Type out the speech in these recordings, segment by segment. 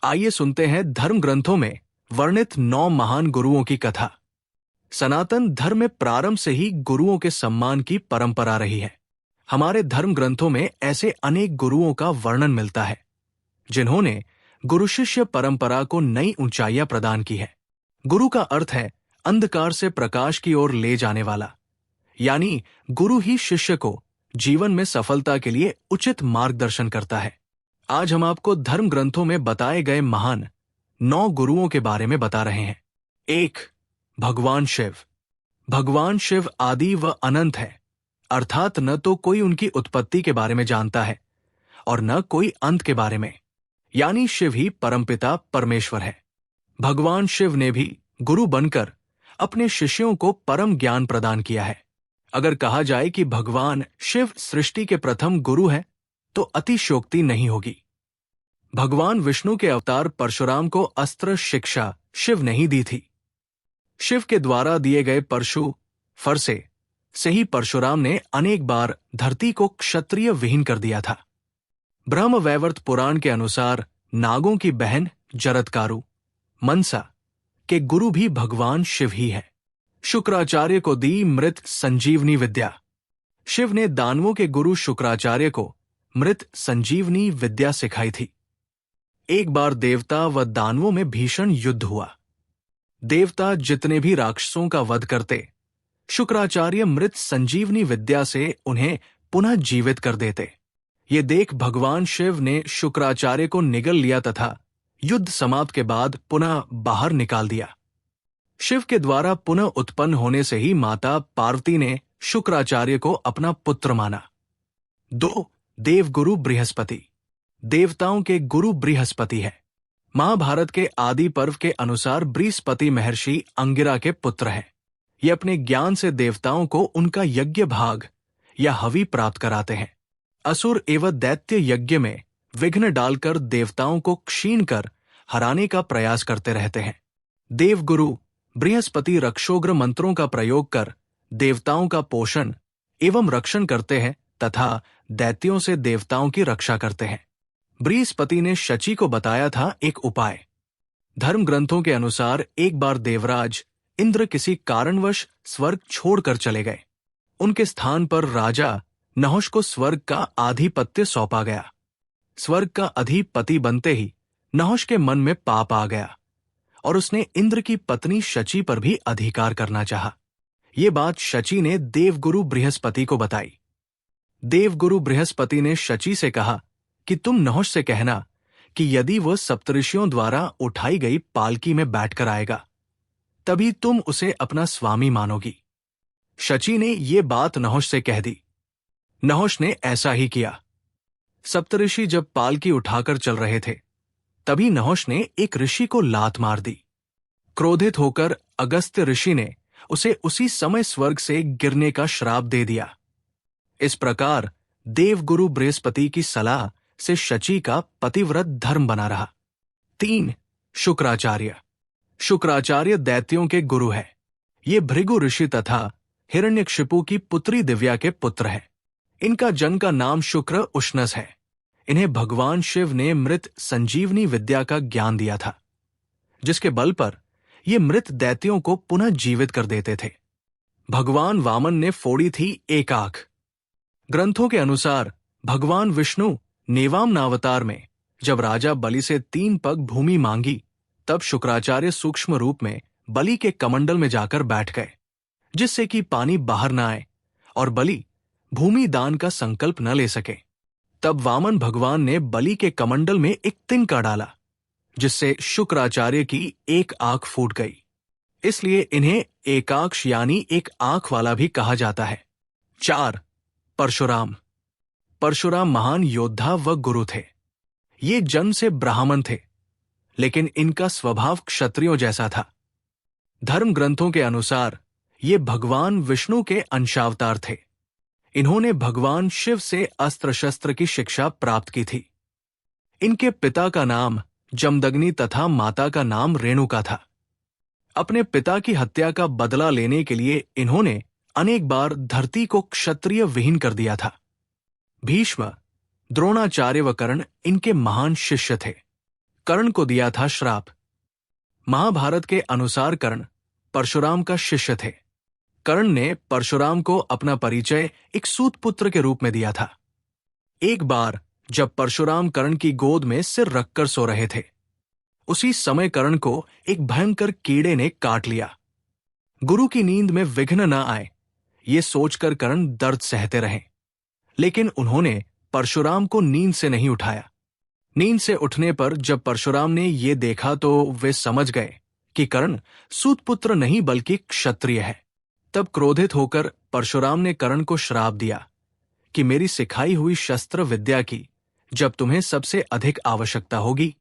आइए सुनते हैं धर्म ग्रंथों में वर्णित 9 महान गुरुओं की कथा। सनातन धर्म में प्रारंभ से ही गुरुओं के सम्मान की परंपरा रही है। हमारे धर्म ग्रंथों में ऐसे अनेक गुरुओं का वर्णन मिलता है जिन्होंने गुरु शिष्य परंपरा को नई ऊंचाइयां प्रदान की है। गुरु का अर्थ है अंधकार से प्रकाश की ओर ले जाने वाला, यानी गुरु ही शिष्य को जीवन में सफलता के लिए उचित मार्गदर्शन करता है। आज हम आपको धर्म ग्रंथों में बताए गए महान 9 गुरुओं के बारे में बता रहे हैं। 1. भगवान शिव। भगवान शिव आदि व अनंत है, अर्थात न तो कोई उनकी उत्पत्ति के बारे में जानता है और न कोई अंत के बारे में, यानी शिव ही परमपिता परमेश्वर है। भगवान शिव ने भी गुरु बनकर अपने शिष्यों को परम ज्ञान प्रदान किया है। अगर कहा जाए कि भगवान शिव सृष्टि के प्रथम गुरु हैं, तो अतिशयोक्ति नहीं होगी। भगवान विष्णु के अवतार परशुराम को अस्त्र शिक्षा शिव ने ही दी थी। शिव के द्वारा दिए गए परशु फरसे से ही परशुराम ने अनेक बार धरती को क्षत्रिय विहीन कर दिया था। ब्रह्म वैवर्त पुराण के अनुसार नागों की बहन जरत्कारु मनसा के गुरु भी भगवान शिव ही है। शुक्राचार्य को दी मृत संजीवनी विद्या। शिव ने दानवों के गुरु शुक्राचार्य को मृत संजीवनी विद्या सिखाई थी। एक बार देवता व दानवों में भीषण युद्ध हुआ। देवता जितने भी राक्षसों का वध करते, शुक्राचार्य मृत संजीवनी विद्या से उन्हें पुनः जीवित कर देते। ये देख भगवान शिव ने शुक्राचार्य को निगल लिया तथा युद्ध समाप्त के बाद पुनः बाहर निकाल दिया। शिव के द्वारा पुनः उत्पन्न होने से ही माता पार्वती ने शुक्राचार्य को अपना पुत्र माना। 2. देवगुरु बृहस्पति। देवताओं के गुरु बृहस्पति है। महाभारत के आदि पर्व के अनुसार बृहस्पति महर्षि अंगिरा के पुत्र हैं। ये अपने ज्ञान से देवताओं को उनका यज्ञ भाग या हवि प्राप्त कराते हैं। असुर एवं दैत्य यज्ञ में विघ्न डालकर देवताओं को क्षीण कर हराने का प्रयास करते रहते हैं। देवगुरु बृहस्पति रक्षोग्र मंत्रों का प्रयोग कर देवताओं का पोषण एवं रक्षण करते हैं तथा दैत्यों से देवताओं की रक्षा करते हैं। बृहस्पति ने शची को बताया था एक उपाय। धर्म ग्रंथों के अनुसार एक बार देवराज इंद्र किसी कारणवश स्वर्ग छोड़कर चले गए। उनके स्थान पर राजा नहुष को स्वर्ग का आधिपत्य सौंपा गया। स्वर्ग का अधिपति बनते ही नहुष के मन में पाप आ गया और उसने इंद्र की पत्नी शची पर भी अधिकार करना चाहा। ये बात शची ने देवगुरु बृहस्पति को बताई। देवगुरु बृहस्पति ने शची से कहा कि तुम नहुष से कहना कि यदि वह सप्तऋषियों द्वारा उठाई गई पालकी में बैठकर आएगा, तभी तुम उसे अपना स्वामी मानोगी। शची ने ये बात नहुष से कह दी। नहुष ने ऐसा ही किया। सप्तऋषि जब पालकी उठाकर चल रहे थे, तभी नहुष ने एक ऋषि को लात मार दी। क्रोधित होकर अगस्त्य ऋषि ने उसे उसी समय स्वर्ग से गिरने का श्राप दे दिया। इस प्रकार देवगुरु बृहस्पति की सलाह से शची का पतिव्रत धर्म बना रहा। 3. शुक्राचार्य। शुक्राचार्य दैत्यों के गुरु है। ये भृगु ऋषि तथा हिरण्यकशिपु की पुत्री दिव्या के पुत्र हैं। इनका जन्म का नाम शुक्र उष्णस है। इन्हें भगवान शिव ने मृत संजीवनी विद्या का ज्ञान दिया था, जिसके बल पर ये मृत दैत्यों को पुनः जीवित कर देते थे। भगवान वामन ने फोड़ी थी एक आंख। ग्रंथों के अनुसार भगवान विष्णु नेवामनावतार में जब राजा बलि से 3 पग भूमि मांगी, तब शुक्राचार्य सूक्ष्म रूप में बलि के कमंडल में जाकर बैठ गए, जिससे कि पानी बाहर न आए और बलि भूमि दान का संकल्प न ले सके। तब वामन भगवान ने बलि के कमंडल में एक तिनका डाला, जिससे शुक्राचार्य की एक आंख फूट गई। इसलिए इन्हें एकाक्ष यानी एक आंख वाला भी कहा जाता है। 4. परशुराम। परशुराम महान योद्धा व गुरु थे। ये जन्म से ब्राह्मण थे, लेकिन इनका स्वभाव क्षत्रियों जैसा था। धर्म ग्रंथों के अनुसार ये भगवान विष्णु के अंशावतार थे। इन्होंने भगवान शिव से अस्त्र शस्त्र की शिक्षा प्राप्त की थी। इनके पिता का नाम जमदग्नि तथा माता का नाम रेणुका था। अपने पिता की हत्या का बदला लेने के लिए इन्होंने अनेक बार धरती को क्षत्रिय विहीन कर दिया था। भीष्म, द्रोणाचार्य व कर्ण इनके महान शिष्य थे। कर्ण को दिया था श्राप। महाभारत के अनुसार कर्ण परशुराम का शिष्य थे। कर्ण ने परशुराम को अपना परिचय एक सूत पुत्र के रूप में दिया था। एक बार जब परशुराम कर्ण की गोद में सिर रखकर सो रहे थे, उसी समय कर्ण को एक भयंकर कीड़े ने काट लिया। गुरु की नींद में विघ्न न आए, ये सोचकर कर्ण दर्द सहते रहे, लेकिन उन्होंने परशुराम को नींद से नहीं उठाया। नींद से उठने पर जब परशुराम ने ये देखा तो वे समझ गए कि कर्ण सूतपुत्र नहीं बल्कि क्षत्रिय है। तब क्रोधित होकर परशुराम ने कर्ण को श्राप दिया कि मेरी सिखाई हुई शस्त्र विद्या की जब तुम्हें सबसे अधिक आवश्यकता होगी,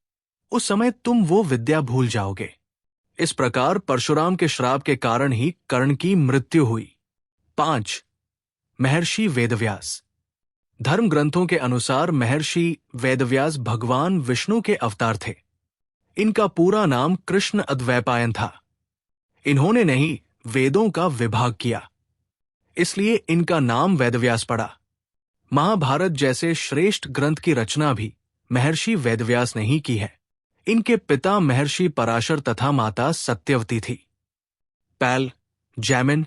उस समय तुम वो विद्या भूल जाओगे। इस प्रकार परशुराम के श्राप के कारण ही कर्ण की मृत्यु हुई। 5. महर्षि वेदव्यास। धर्म ग्रंथों के अनुसार महर्षि वेदव्यास भगवान विष्णु के अवतार थे। इनका पूरा नाम कृष्ण अद्वैपायन था। इन्होंने नहीं वेदों का विभाग किया, इसलिए इनका नाम वेदव्यास पड़ा। महाभारत जैसे श्रेष्ठ ग्रंथ की रचना भी महर्षि वेदव्यास ने ही की है। इनके पिता महर्षि पराशर तथा माता सत्यवती थी। पैल, जैमिन,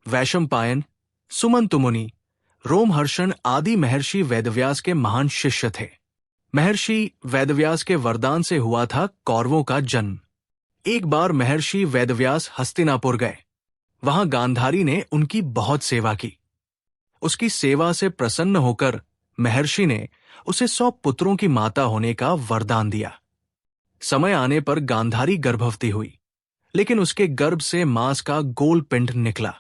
वैशंपायन, सुमंत मुनि, रोमहर्षण आदि महर्षि वेदव्यास के महान शिष्य थे। महर्षि वेदव्यास के वरदान से हुआ था कौरवों का जन्म। एक बार महर्षि वेदव्यास हस्तिनापुर गए। वहां गांधारी ने उनकी बहुत सेवा की। उसकी सेवा से प्रसन्न होकर महर्षि ने उसे 100 पुत्रों की माता होने का वरदान दिया। समय आने पर गांधारी गर्भवती हुई, लेकिन उसके गर्भ से मांस का गोल पिंड निकला।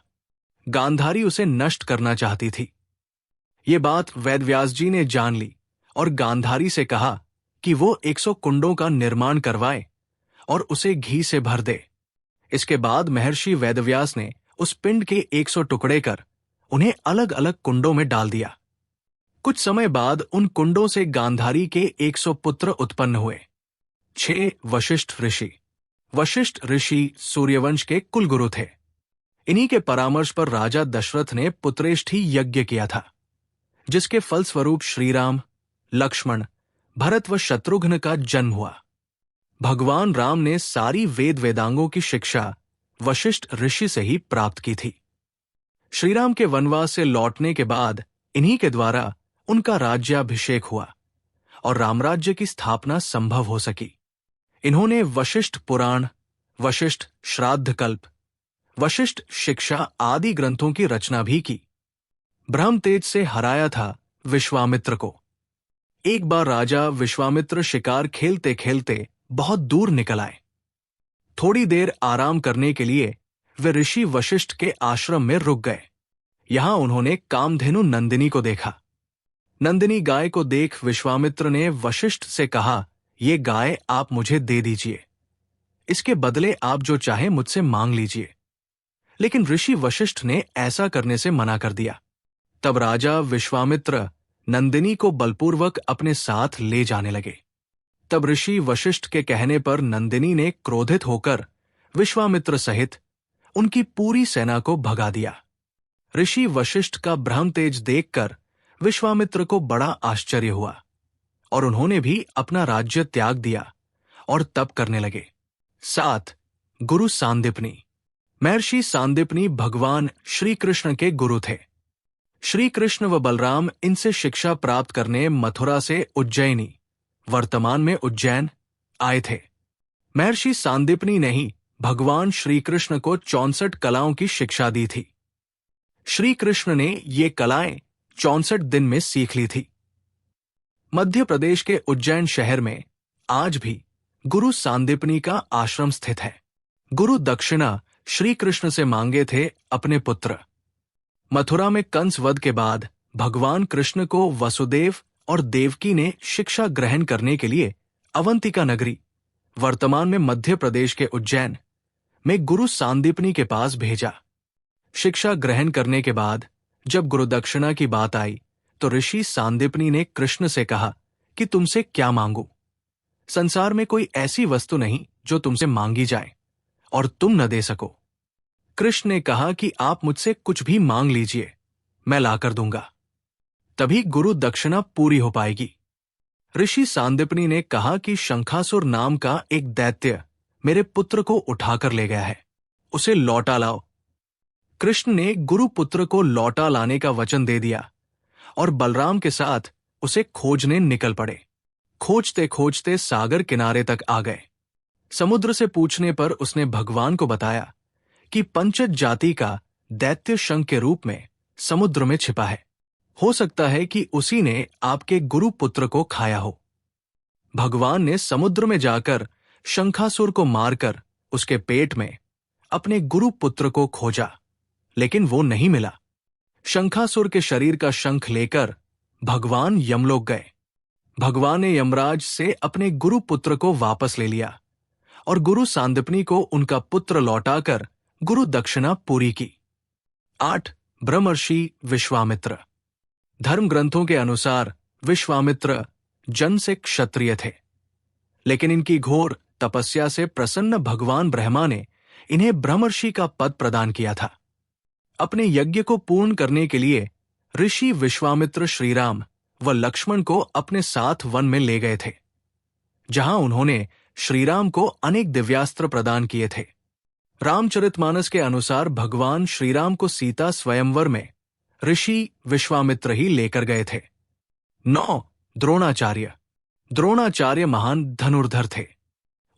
गांधारी उसे नष्ट करना चाहती थी। ये बात वेदव्यास जी ने जान ली और गांधारी से कहा कि वो 100 कुंडों का निर्माण करवाए और उसे घी से भर दे। इसके बाद महर्षि वेदव्यास ने उस पिंड के 100 टुकड़े कर उन्हें अलग अलग कुंडों में डाल दिया। कुछ समय बाद उन कुंडों से गांधारी के 100 पुत्र उत्पन्न हुए। 6. वशिष्ठ ऋषि। वशिष्ठ ऋषि सूर्यवंश के कुलगुरु थे। इन्हीं के परामर्श पर राजा दशरथ ने पुत्रेष्ठी यज्ञ किया था, जिसके फलस्वरूप श्रीराम, लक्ष्मण, भरत व शत्रुघ्न का जन्म हुआ। भगवान राम ने सारी वेद वेदांगों की शिक्षा वशिष्ठ ऋषि से ही प्राप्त की थी। श्रीराम के वनवास से लौटने के बाद इन्हीं के द्वारा उनका राज्याभिषेक हुआ और रामराज्य की स्थापना संभव हो सकी। इन्होंने वशिष्ठ पुराण, वशिष्ठ श्राद्ध कल्प, वशिष्ठ शिक्षा आदि ग्रंथों की रचना भी की। ब्रह्म तेज से हराया था विश्वामित्र को। एक बार राजा विश्वामित्र शिकार खेलते खेलते बहुत दूर निकल आए। थोड़ी देर आराम करने के लिए वे ऋषि वशिष्ठ के आश्रम में रुक गए। यहां उन्होंने कामधेनु नंदिनी को देखा। नंदिनी गाय को देख विश्वामित्र ने वशिष्ठ से कहा, ये गाय आप मुझे दे दीजिए, इसके बदले आप जो चाहे मुझसे मांग लीजिए। लेकिन ऋषि वशिष्ठ ने ऐसा करने से मना कर दिया। तब राजा विश्वामित्र नंदिनी को बलपूर्वक अपने साथ ले जाने लगे। तब ऋषि वशिष्ठ के कहने पर नंदिनी ने क्रोधित होकर विश्वामित्र सहित उनकी पूरी सेना को भगा दिया। ऋषि वशिष्ठ का ब्रह्म तेज देखकर विश्वामित्र को बड़ा आश्चर्य हुआ और उन्होंने भी अपना राज्य त्याग दिया और तप करने लगे। 7. गुरु सांदीपनी। महर्षि सांदीपनी भगवान श्री कृष्ण के गुरु थे। श्री कृष्ण व बलराम इनसे शिक्षा प्राप्त करने मथुरा से उज्जैनी, वर्तमान में उज्जैन, आए थे। महर्षि सांदीपनी ने ही भगवान श्री कृष्ण को 64 कलाओं की शिक्षा दी थी। श्री कृष्ण ने ये कलाएं 64 दिन में सीख ली थी। मध्य प्रदेश के उज्जैन शहर में आज भी गुरु सांदीपनी का आश्रम स्थित है। गुरु दक्षिणा श्री कृष्ण से मांगे थे अपने पुत्र। मथुरा में कंस वध के बाद भगवान कृष्ण को वसुदेव और देवकी ने शिक्षा ग्रहण करने के लिए अवंतिका नगरी, वर्तमान में मध्य प्रदेश के उज्जैन, में गुरु सांदीपनी के पास भेजा। शिक्षा ग्रहण करने के बाद जब गुरुदक्षिणा की बात आई तो ऋषि सांदीपनी ने कृष्ण से कहा कि तुमसे क्या मांगू। संसार में कोई ऐसी वस्तु नहीं जो तुमसे मांगी जाए और तुम न दे सको। कृष्ण ने कहा कि आप मुझसे कुछ भी मांग लीजिए, मैं लाकर दूंगा, तभी गुरु दक्षिणा पूरी हो पाएगी। ऋषि सांदीपनि ने कहा कि शंखासुर नाम का एक दैत्य मेरे पुत्र को उठाकर ले गया है, उसे लौटा लाओ। कृष्ण ने गुरु पुत्र को लौटा लाने का वचन दे दिया और बलराम के साथ उसे खोजने निकल पड़े। खोजते खोजते सागर किनारे तक आ गए। समुद्र से पूछने पर उसने भगवान को बताया कि पंचज जाति का दैत्य शंख के रूप में समुद्र में छिपा है। हो सकता है कि उसी ने आपके गुरु पुत्र को खाया हो। भगवान ने समुद्र में जाकर शंखासुर को मारकर उसके पेट में अपने गुरु पुत्र को खोजा, लेकिन वो नहीं मिला। शंखासुर के शरीर का शंख लेकर भगवान यमलोक गए। भगवान ने यमराज से अपने गुरु पुत्र को वापस ले लिया और गुरु सांदीपनि को उनका पुत्र लौटाकर गुरु दक्षिणा पूरी की। 8. ब्रह्मर्षि विश्वामित्र। धर्म ग्रंथों के अनुसार विश्वामित्र जन्म से क्षत्रिय थे, लेकिन इनकी घोर तपस्या से प्रसन्न भगवान ब्रह्मा ने इन्हें ब्रह्मर्षि का पद प्रदान किया था। अपने यज्ञ को पूर्ण करने के लिए ऋषि विश्वामित्र श्रीराम व लक्ष्मण को अपने साथ वन में ले गए थे, जहां उन्होंने श्रीराम को अनेक दिव्यास्त्र प्रदान किए थे। रामचरितमानस के अनुसार भगवान श्रीराम को सीता स्वयंवर में ऋषि विश्वामित्र ही लेकर गए थे। 9. द्रोणाचार्य। द्रोणाचार्य महान धनुर्धर थे।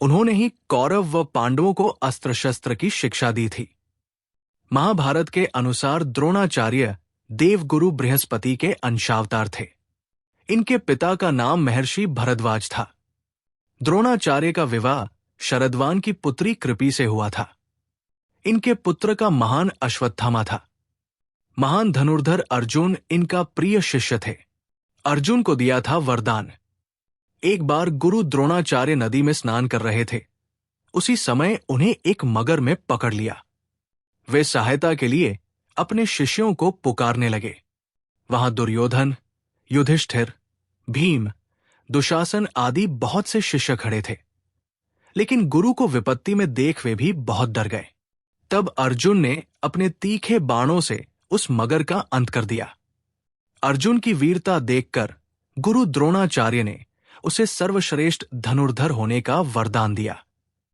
उन्होंने ही कौरव व पांडवों को अस्त्र शस्त्र की शिक्षा दी थी। महाभारत के अनुसार द्रोणाचार्य देवगुरु बृहस्पति के अंशावतार थे। इनके पिता का नाम महर्षि भरद्वाज था। द्रोणाचार्य का विवाह शरद्वान की पुत्री कृपि से हुआ था। इनके पुत्र का महान अश्वत्थामा था। महान धनुर्धर अर्जुन इनका प्रिय शिष्य थे। अर्जुन को दिया था वरदान। एक बार गुरु द्रोणाचार्य नदी में स्नान कर रहे थे। उसी समय उन्हें एक मगर में पकड़ लिया। वे सहायता के लिए अपने शिष्यों को पुकारने लगे। वहां दुर्योधन, युधिष्ठिर, भीम, दुशासन आदि बहुत से शिष्य खड़े थे, लेकिन गुरु को विपत्ति में देख वे भी बहुत डर गए। तब अर्जुन ने अपने तीखे बाणों से उस मगर का अंत कर दिया। अर्जुन की वीरता देखकर गुरु द्रोणाचार्य ने उसे सर्वश्रेष्ठ धनुर्धर होने का वरदान दिया।